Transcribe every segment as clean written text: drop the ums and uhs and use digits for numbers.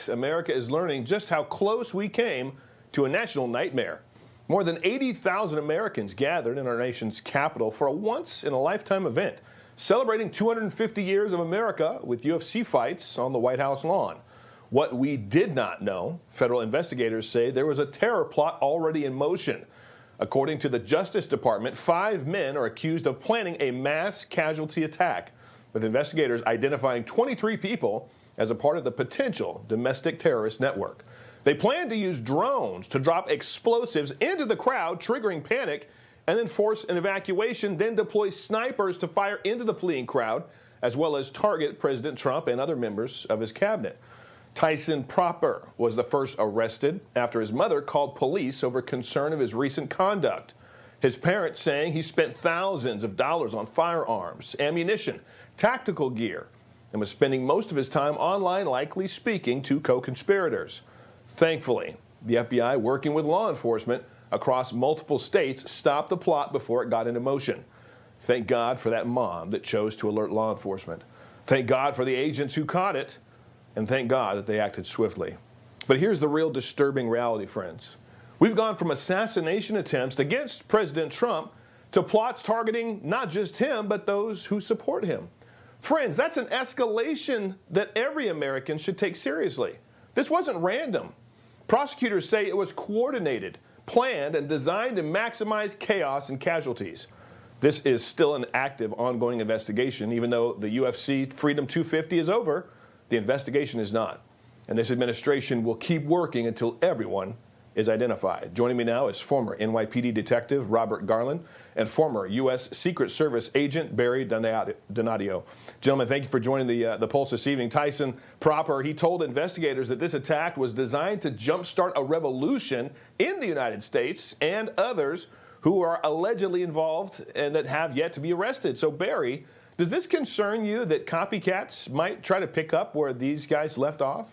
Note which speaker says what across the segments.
Speaker 1: tonight, America is learning just how close we came to a national nightmare. More than 80,000 Americans gathered in our nation's capital for a once-in-a-lifetime event, celebrating 250 years of America with UFC fights on the White House lawn. What we did not know, federal investigators say there was a terror plot already in motion. According to the Justice Department, 5 men are accused of planning a mass casualty attack, with investigators identifying 23 people as a part of the potential domestic terrorist network. They plan to use drones to drop explosives into the crowd, triggering panic, and then force an evacuation, then deploy snipers to fire into the fleeing crowd, as well as target President Trump and other members of his cabinet. Tyson Proper was the first arrested after his mother called police over concern of his recent conduct. His parents saying he spent thousands of dollars on firearms, ammunition, tactical gear, and was spending most of his time online, likely speaking to co-conspirators. Thankfully, the FBI, working with law enforcement across multiple states, stopped the plot before it got into motion. Thank God for that mom that chose to alert law enforcement. Thank God for the agents who caught it, and thank God that they acted swiftly. But here's the real disturbing reality, friends. We've gone from assassination attempts against President Trump to plots targeting not just him, but those who support him. Friends, that's an escalation that every American should take seriously. This wasn't random. Prosecutors say it was coordinated, planned, and designed to maximize chaos and casualties. This is still an active, ongoing investigation. Even though the UFC Freedom 250 is over, the investigation is not. And this administration will keep working until everyone is identified. Joining me now is former NYPD detective Robert Garland and former U.S. Secret Service agent Barry Donadio. Gentlemen, thank you for joining the Pulse this evening. Tyson Proper, he told investigators that this attack was designed to jumpstart a revolution in the United States and others who are allegedly involved and that have yet to be arrested. So, Barry, does this concern you that copycats might try to pick up where these guys left off?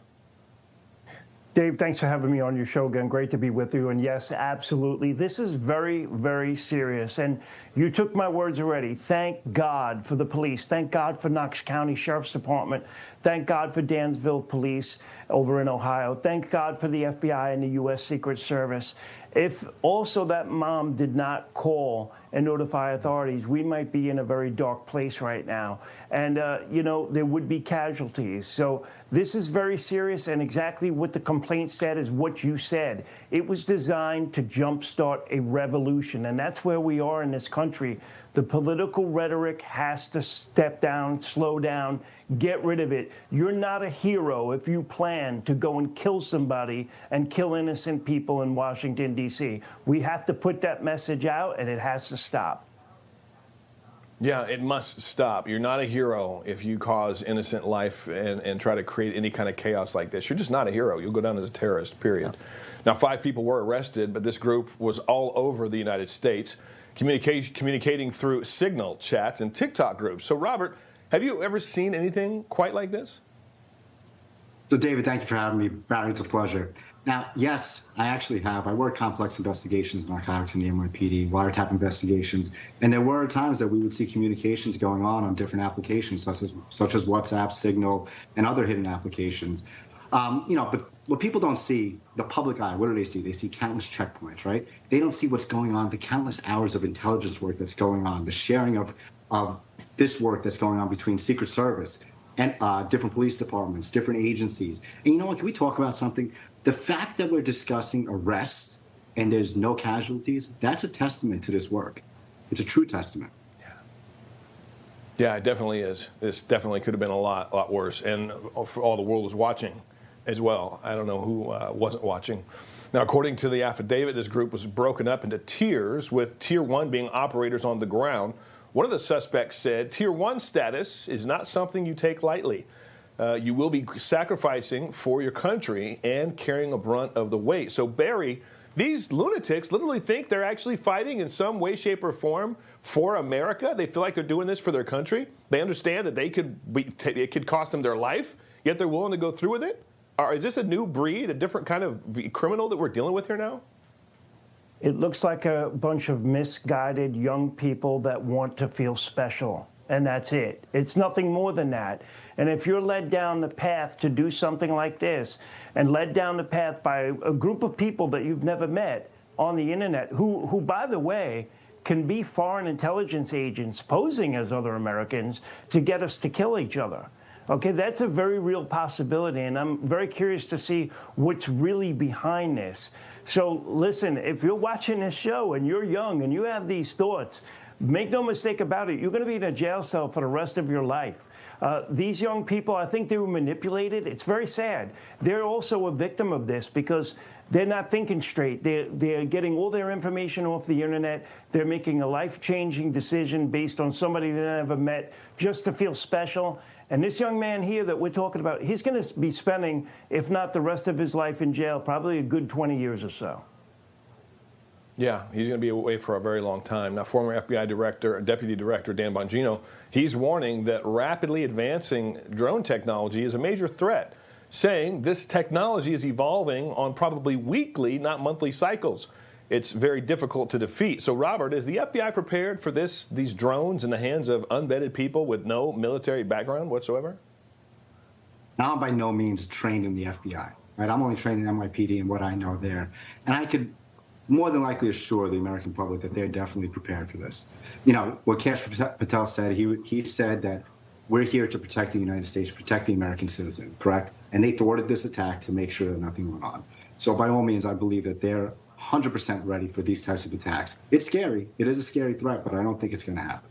Speaker 2: Dave, thanks for having me on your show again. Great to be with you. And yes, absolutely. This is very, very serious. And you took my words already. Thank God for the police. Thank God for Knox County Sheriff's Department. Thank God for Dansville Police over in Ohio. Thank God for the FBI and the U.S. Secret Service. If also that mom did not call and notify authorities, we might be in a very dark place right now. And, there would be casualties. So this is very serious, and exactly what the complaint said is what you said. It was designed to jumpstart a revolution, and that's where we are in this country. The political rhetoric has to step down, slow down, get rid of it. You're not a hero if you plan to go and kill somebody and kill innocent people in Washington, D.C. We have to put that message out, and it has to stop.
Speaker 1: Yeah, it must stop. You're not a hero if you cause innocent life and try to create any kind of chaos like this. You're just not a hero. You'll go down as a terrorist, period. Yeah. Now, 5 people were arrested, but this group was all over the United States, communicating through Signal chats and TikTok groups. So, Robert, have you ever seen anything quite like this?
Speaker 3: So, David, thank you for having me. Barry, it's a pleasure. Now, yes, I actually have. I work complex investigations, narcotics in the NYPD, wiretap investigations, and there were times that we would see communications going on different applications, such as WhatsApp, Signal, and other hidden applications. But what people don't see, the public eye, what do they see? They see countless checkpoints, right? They don't see what's going on, the countless hours of intelligence work that's going on, the sharing of this work that's going on between Secret Service and different police departments, different agencies. And you know what, can we talk about something? The fact that we're discussing arrests and there's no casualties, that's a testament to this work. It's a true testament.
Speaker 1: Yeah, it definitely is. This definitely could have been a lot worse. And for all the world was watching as well. I don't know who wasn't watching. Now, according to the affidavit, this group was broken up into tiers, with Tier 1 being operators on the ground. One of the suspects said, Tier 1 status is not something you take lightly. You will be sacrificing for your country and carrying a brunt of the weight. So, Barry, these lunatics literally think they're actually fighting in some way, shape, or form for America. They feel like they're doing this for their country. They understand that it could cost them their life, yet they're willing to go through with it. Or is this a new breed, a different kind of criminal that we're dealing with here now?
Speaker 2: It looks like a bunch of misguided young people that want to feel special. and that's it. It's nothing more than that. And if you're led down the path to do something like this, and led down the path by a group of people that you've never met on the internet, who by the way, can be foreign intelligence agents posing as other Americans to get us to kill each other. Okay, that's a very real possibility, and I'm very curious to see what's really behind this. So listen, if you're watching this show and you're young and you have these thoughts, make no mistake about it, you're going to be in a jail cell for the rest of your life. These young people, I think they were manipulated. It's very sad. They're also a victim of this because they're not thinking straight. They're getting all their information off the internet. They're making a life-changing decision based on somebody they never met just to feel special. And this young man here that we're talking about, he's going to be spending, if not the rest of his life in jail, probably a good 20 years or so.
Speaker 1: Yeah, he's going to be away for a very long time. Now, former FBI Deputy Director Dan Bongino, he's warning that rapidly advancing drone technology is a major threat, saying this technology is evolving on probably weekly, not monthly cycles. It's very difficult to defeat. So, Robert, is the FBI prepared for these drones in the hands of unvetted people with no military background whatsoever?
Speaker 3: Now, I'm by no means trained in the FBI. Right? I'm only trained in NYPD and what I know there. And I could more than likely assure the American public that they're definitely prepared for this. You know, what Kash Patel said, he said that we're here to protect the United States, protect the American citizen, correct? And they thwarted this attack to make sure that nothing went on. So by all means, I believe that they're 100% ready for these types of attacks. It's scary. It is a scary threat, but I don't think it's going to happen.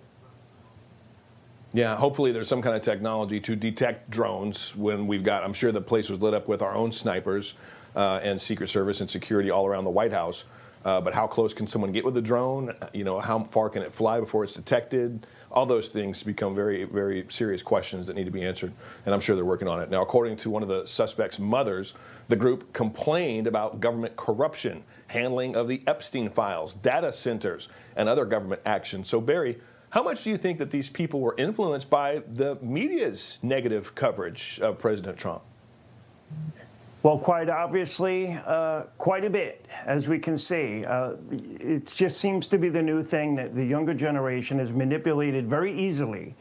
Speaker 1: Yeah, hopefully there's some kind of technology to detect drones when we've got, I'm sure the place was lit up with our own snipers and Secret Service and security all around the White House. But how close can someone get with a drone? You know, how far can it fly before it's detected? All those things become very, very serious questions that need to be answered, and I'm sure they're working on it. Now, according to one of the suspect's mothers, the group complained about government corruption, handling of the Epstein files, data centers, and other government actions. So, Barry, how much do you think that these people were influenced by the media's negative coverage of President Trump?
Speaker 2: Well, quite obviously, quite a bit, as we can see. It just seems to be the new thing that the younger generation is manipulated very easily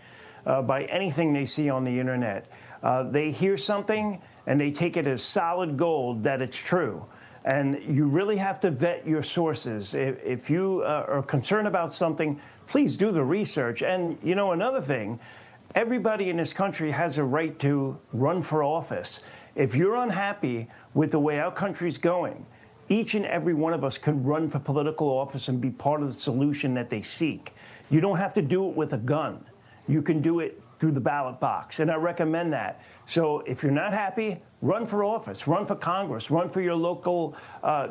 Speaker 2: by anything they see on the internet. They hear something and they take it as solid gold that it's true. And you really have to vet your sources. If you are concerned about something, please do the research. And, you know, another thing, everybody in this country has a right to run for office. If you're unhappy with the way our country's going, each and every one of us can run for political office and be part of the solution that they seek. You don't have to do it with a gun. You can do it through the ballot box, and I recommend that. So if you're not happy, run for office, run for Congress, run for your local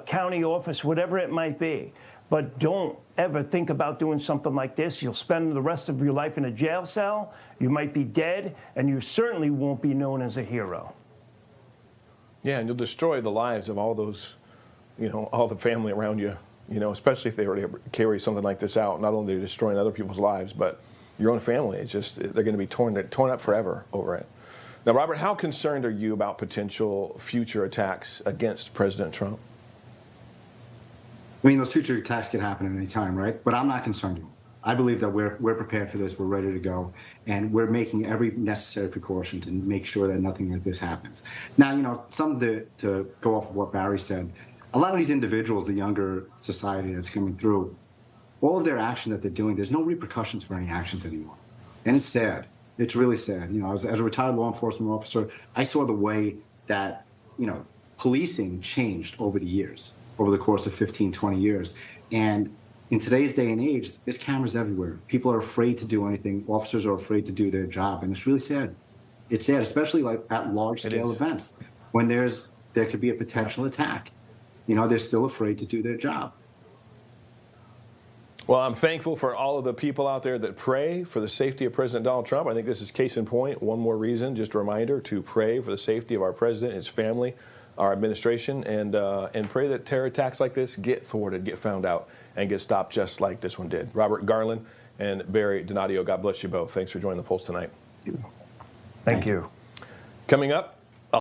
Speaker 2: county office, whatever it might be. But don't ever think about doing something like this. You'll spend the rest of your life in a jail cell, you might be dead, and you certainly won't be known as a hero.
Speaker 1: Yeah, and you'll destroy the lives of all those, you know, all the family around you, you know, especially if they already carry something like this out. Not only are they destroying other people's lives, but your own family. It's just, they're going to be torn up forever over it. Now, Robert, how concerned are you about potential future attacks against President Trump?
Speaker 3: I mean, those future attacks could happen at any time, right? But I'm not concerned. I believe that we're prepared for this, we're ready to go, and we're making every necessary precaution to make sure that nothing like this happens. Now, you know, something to go off of what Barry said, a lot of these individuals, the younger society that's coming through, all of their action that they're doing, there's no repercussions for any actions anymore. And it's sad. It's really sad. You know, as a retired law enforcement officer, I saw the way that, you know, policing changed over the years, over the course of 15, 20 years. And in today's day and age, there's cameras everywhere. People are afraid to do anything. Officers are afraid to do their job, and it's really sad. It's sad, especially like at large-scale events when there could be a potential attack. You know, they're still afraid to do their job.
Speaker 1: Well, I'm thankful for all of the people out there that pray for the safety of President Donald Trump. I think this is case in point. One more reason, just a reminder, to pray for the safety of our president, his family, our administration, and pray that terror attacks like this get thwarted, get found out, and get stopped just like this one did. Robert Garland and Barry Donadio, God bless you both. Thanks for joining the Pulse tonight.
Speaker 2: Thank you.
Speaker 1: Coming up,